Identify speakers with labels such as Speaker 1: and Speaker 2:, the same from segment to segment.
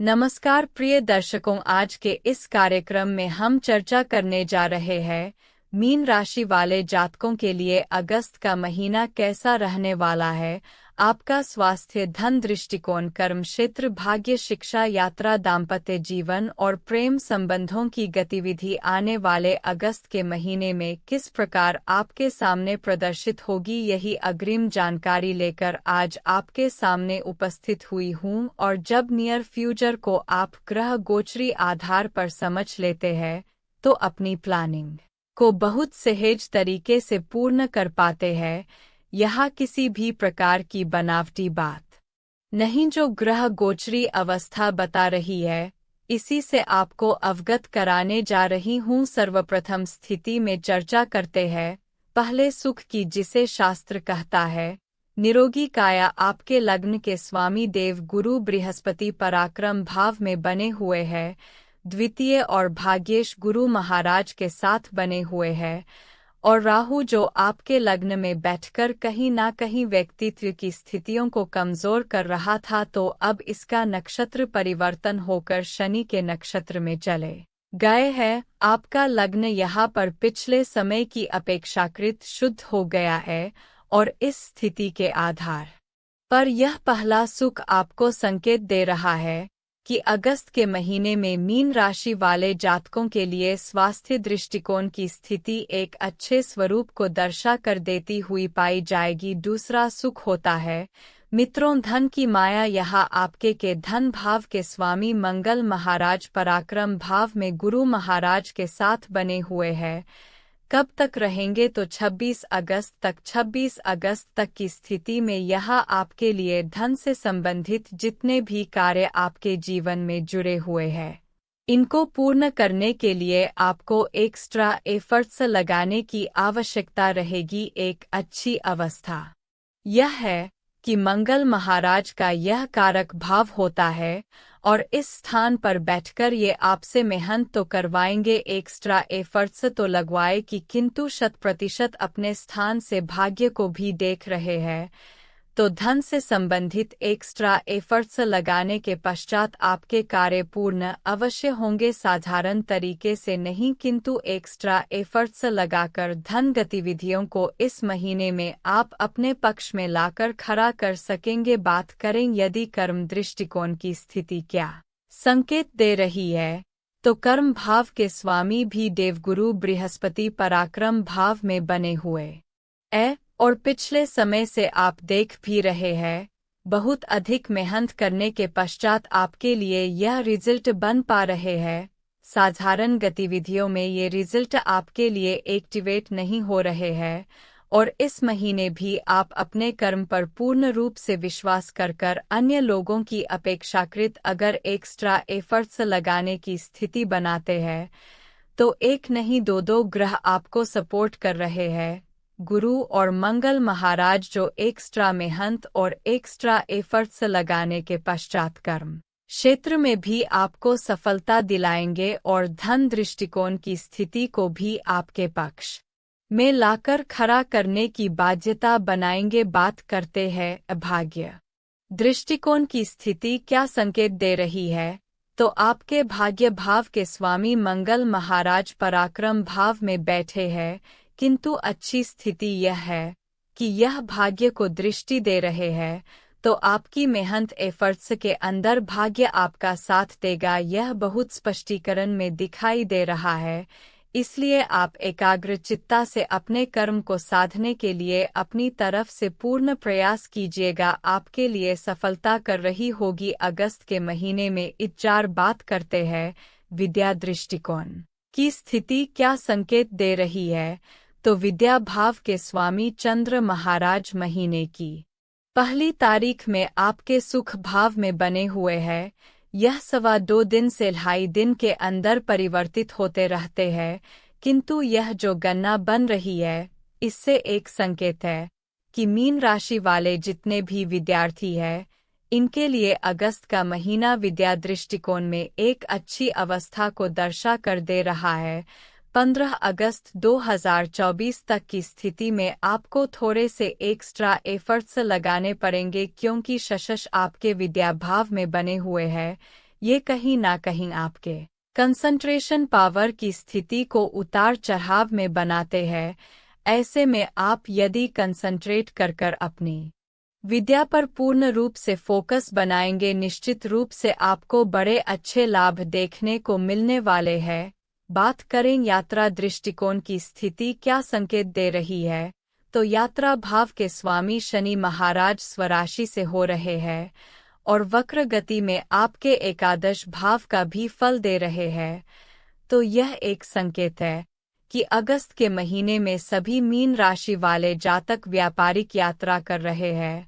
Speaker 1: नमस्कार प्रिय दर्शकों, आज के इस कार्यक्रम में हम चर्चा करने जा रहे हैं मीन राशि वाले जातकों के लिए अगस्त का महीना कैसा रहने वाला है। आपका स्वास्थ्य, धन, दृष्टिकोण, कर्म क्षेत्र, भाग्य, शिक्षा, यात्रा, दाम्पत्य जीवन और प्रेम संबंधों की गतिविधि आने वाले अगस्त के महीने में किस प्रकार आपके सामने प्रदर्शित होगी, यही अग्रिम जानकारी लेकर आज आपके सामने उपस्थित हुई हूँ। और जब नियर फ्यूचर को आप ग्रह गोचरी आधार पर समझ लेते हैं तो अपनी प्लानिंग को बहुत सहज तरीके से पूर्ण कर पाते हैं। यहाँ किसी भी प्रकार की बनावटी बात नहीं, जो ग्रह गोचरी अवस्था बता रही है इसी से आपको अवगत कराने जा रही हूँ। सर्वप्रथम स्थिति में चर्चा करते हैं पहले सुख की, जिसे शास्त्र कहता है निरोगी काया। आपके लग्न के स्वामी देव गुरु बृहस्पति पराक्रम भाव में बने हुए हैं, द्वितीय और भाग्येश गुरु महाराज के साथ बने हुए हैं, और राहु जो आपके लग्न में बैठकर कहीं ना कहीं व्यक्तित्व की स्थितियों को कमजोर कर रहा था, तो अब इसका नक्षत्र परिवर्तन होकर शनि के नक्षत्र में चले गए हैं। आपका लग्न यहाँ पर पिछले समय की अपेक्षाकृत शुद्ध हो गया है और इस स्थिति के आधार पर यह पहला सुख आपको संकेत दे रहा है कि अगस्त के महीने में मीन राशि वाले जातकों के लिए स्वास्थ्य दृष्टिकोण की स्थिति एक अच्छे स्वरूप को दर्शा कर देती हुई पाई जाएगी। दूसरा सुख होता है मित्रों, धन की माया। यहाँ आपके के धन भाव के स्वामी मंगल महाराज पराक्रम भाव में गुरु महाराज के साथ बने हुए हैं। कब तक रहेंगे तो 26 अगस्त तक। 26 अगस्त तक की स्थिति में यहाँ आपके लिए धन से संबंधित जितने भी कार्य आपके जीवन में जुड़े हुए हैं इनको पूर्ण करने के लिए आपको एक्स्ट्रा एफर्ट्स लगाने की आवश्यकता रहेगी। एक अच्छी अवस्था यह है कि मंगल महाराज का यह कारक भाव होता है और इस स्थान पर बैठकर ये आपसे मेहनत तो करवाएंगे, एक्स्ट्रा एफर्ट्स तो लगवाए कि, किंतु 100% अपने स्थान से भाग्य को भी देख रहे हैं। तो धन से संबंधित एक्स्ट्रा एफर्ट्स लगाने के पश्चात आपके कार्य पूर्ण अवश्य होंगे, साधारण तरीके से नहीं किंतु एक्स्ट्रा एफर्ट्स लगाकर धन गतिविधियों को इस महीने में आप अपने पक्ष में लाकर खड़ा कर सकेंगे। बात करें यदि कर्म दृष्टिकोण की स्थिति क्या संकेत दे रही है, तो कर्म भाव के स्वामी भी देवगुरु बृहस्पति पराक्रम भाव में बने हुए और पिछले समय से आप देख भी रहे हैं बहुत अधिक मेहनत करने के पश्चात आपके लिए यह रिजल्ट बन पा रहे हैं। साधारण गतिविधियों में ये रिजल्ट आपके लिए एक्टिवेट नहीं हो रहे हैं और इस महीने भी आप अपने कर्म पर पूर्ण रूप से विश्वास कर अन्य लोगों की अपेक्षाकृत अगर एक्स्ट्रा एफर्ट्स लगाने की स्थिति बनाते हैं तो एक नहीं दो ग्रह आपको सपोर्ट कर रहे हैं, गुरु और मंगल महाराज, जो एक्स्ट्रा मेहनत और एक्स्ट्रा एफर्ट्स लगाने के पश्चात कर्म क्षेत्र में भी आपको सफलता दिलाएंगे और धन दृष्टिकोण की स्थिति को भी आपके पक्ष में लाकर खड़ा करने की बाध्यता बनाएंगे। बात करते हैं भाग्य दृष्टिकोण की स्थिति क्या संकेत दे रही है, तो आपके भाग्य भाव के स्वामी मंगल महाराज पराक्रम भाव में बैठे हैं, किंतु अच्छी स्थिति यह है कि यह भाग्य को दृष्टि दे रहे हैं, तो आपकी मेहनत एफर्ट्स के अंदर भाग्य आपका साथ देगा। यह बहुत स्पष्टीकरण में दिखाई दे रहा है, इसलिए आप एकाग्रचित्ता से अपने कर्म को साधने के लिए अपनी तरफ से पूर्ण प्रयास कीजिएगा। आपके लिए सफलता कर रही होगी। अगस्त के महीने में इचार बात करते हैं विद्या दृष्टिकोण की स्थिति क्या संकेत दे रही है, तो विद्या भाव के स्वामी चंद्र महाराज महीने की पहली तारीख में आपके सुख भाव में बने हुए हैं। यह 2.25 दिन से 2.5 दिन के अंदर परिवर्तित होते रहते हैं, किंतु यह जो गणना बन रही है इससे एक संकेत है कि मीन राशि वाले जितने भी विद्यार्थी हैं इनके लिए अगस्त का महीना विद्या दृष्टिकोण में एक अच्छी अवस्था को दर्शा कर दे रहा है। 15 अगस्त 2024 तक की स्थिति में आपको थोड़े से एक्स्ट्रा एफर्ट्स लगाने पड़ेंगे, क्योंकि शश आपके विद्या भाव में बने हुए हैं। ये कहीं ना कहीं आपके कंसंट्रेशन पावर की स्थिति को उतार चढ़ाव में बनाते हैं। ऐसे में आप यदि कंसंट्रेट कर अपनी विद्या पर पूर्ण रूप से फोकस बनाएंगे, निश्चित रूप से आपको बड़े अच्छे लाभ देखने को मिलने वाले हैं। बात करें यात्रा दृष्टिकोण की स्थिति क्या संकेत दे रही है, तो यात्रा भाव के स्वामी शनि महाराज स्वराशि से हो रहे हैं और वक्र गति में आपके एकादश भाव का भी फल दे रहे हैं। तो यह एक संकेत है कि अगस्त के महीने में सभी मीन राशि वाले जातक व्यापारिक यात्रा कर रहे हैं।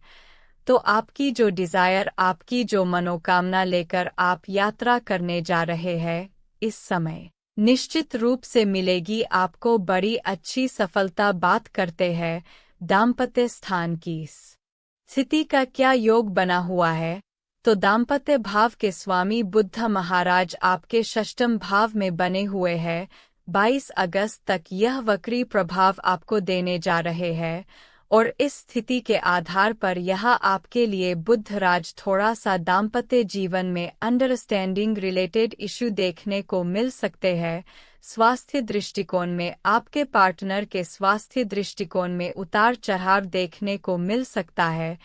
Speaker 1: तो आपकी जो डिजायर, आपकी जो मनोकामना लेकर आप यात्रा करने जा रहे हैं, इस समय निश्चित रूप से मिलेगी आपको बड़ी अच्छी सफलता। बात करते हैं दाम्पत्य स्थान की स्थिति का क्या योग बना हुआ है, तो दाम्पत्य भाव के स्वामी बुध महाराज आपके षष्ठम भाव में बने हुए हैं। 22 अगस्त तक यह वक्री प्रभाव आपको देने जा रहे हैं और इस स्थिति के आधार पर यह आपके लिए बुध राज थोड़ा सा दाम्पत्य जीवन में अंडरस्टैंडिंग रिलेटेड इश्यू देखने को मिल सकते हैं। स्वास्थ्य दृष्टिकोण में आपके पार्टनर के स्वास्थ्य दृष्टिकोण में उतार चढ़ाव देखने को मिल सकता है।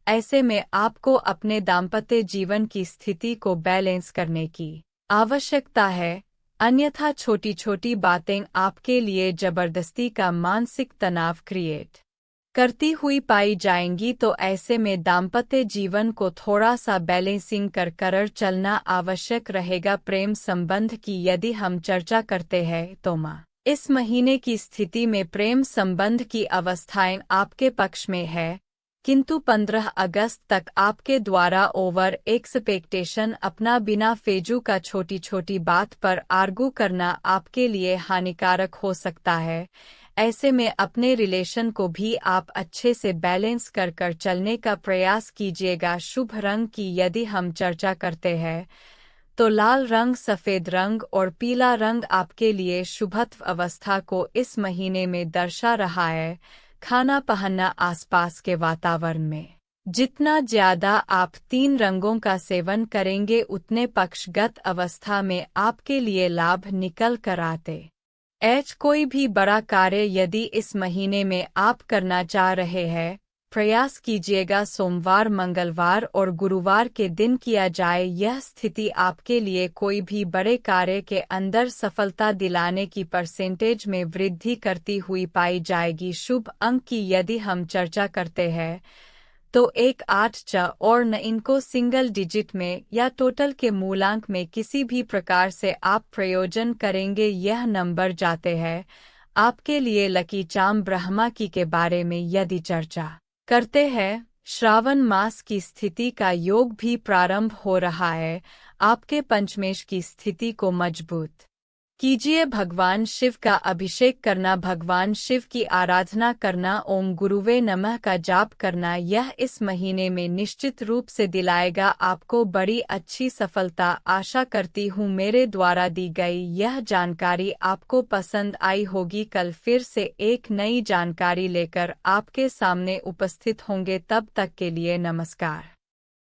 Speaker 1: ऐसे में आपको अपने दाम्पत्य जीवन की स्थिति को बैलेंस करने की आवश्यकता है, अन्यथा छोटी छोटी बातें आपके लिए जबरदस्ती का मानसिक तनाव क्रिएट करती हुई पाई जाएंगी। तो ऐसे में दाम्पत्य जीवन को थोड़ा सा बैलेंसिंग कर चलना आवश्यक रहेगा। प्रेम संबंध की यदि हम चर्चा करते हैं तो इस महीने की स्थिति में प्रेम संबंध की अवस्थाएं आपके पक्ष में है, किंतु 15 अगस्त तक आपके द्वारा ओवर एक्सपेक्टेशन अपना बिना फेजू का छोटी छोटी बात पर आर्गू करना आपके लिए हानिकारक हो सकता है। ऐसे में अपने रिलेशन को भी आप अच्छे से बैलेंस कर चलने का प्रयास कीजिएगा। शुभ रंग की यदि हम चर्चा करते हैं तो लाल रंग, सफ़ेद रंग और पीला रंग आपके लिए शुभत्व अवस्था को इस महीने में दर्शा रहा है। खाना पहनना आसपास के वातावरण में जितना ज्यादा आप 3 रंगों का सेवन करेंगे उतने पक्षगत अवस्था में आपके लिए लाभ निकल कर आते। कोई भी बड़ा कार्य यदि इस महीने में आप करना चाह रहे हैं, प्रयास कीजिएगा सोमवार, मंगलवार और गुरुवार के दिन किया जाए। यह स्थिति आपके लिए कोई भी बड़े कार्य के अंदर सफलता दिलाने की परसेंटेज में वृद्धि करती हुई पाई जाएगी। शुभ अंक की यदि हम चर्चा करते हैं तो 1, 8, 6 और 9 इनको सिंगल डिजिट में या टोटल के मूलांक में किसी भी प्रकार से आप प्रयोजन करेंगे, यह नंबर जाते हैं आपके लिए लकी चार्म। ब्रह्मा की के बारे में यदि चर्चा करते हैं, श्रावण मास की स्थिति का योग भी प्रारंभ हो रहा है। आपके पंचमेश की स्थिति को मजबूत कीजिए। भगवान शिव का अभिषेक करना, भगवान शिव की आराधना करना, ओम गुरुवे नमः का जाप करना, यह इस महीने में निश्चित रूप से दिलाएगा आपको बड़ी अच्छी सफलता। आशा करती हूँ मेरे द्वारा दी गई यह जानकारी आपको पसंद आई होगी। कल फिर से एक नई जानकारी लेकर आपके सामने उपस्थित होंगे, तब तक के लिए नमस्कार।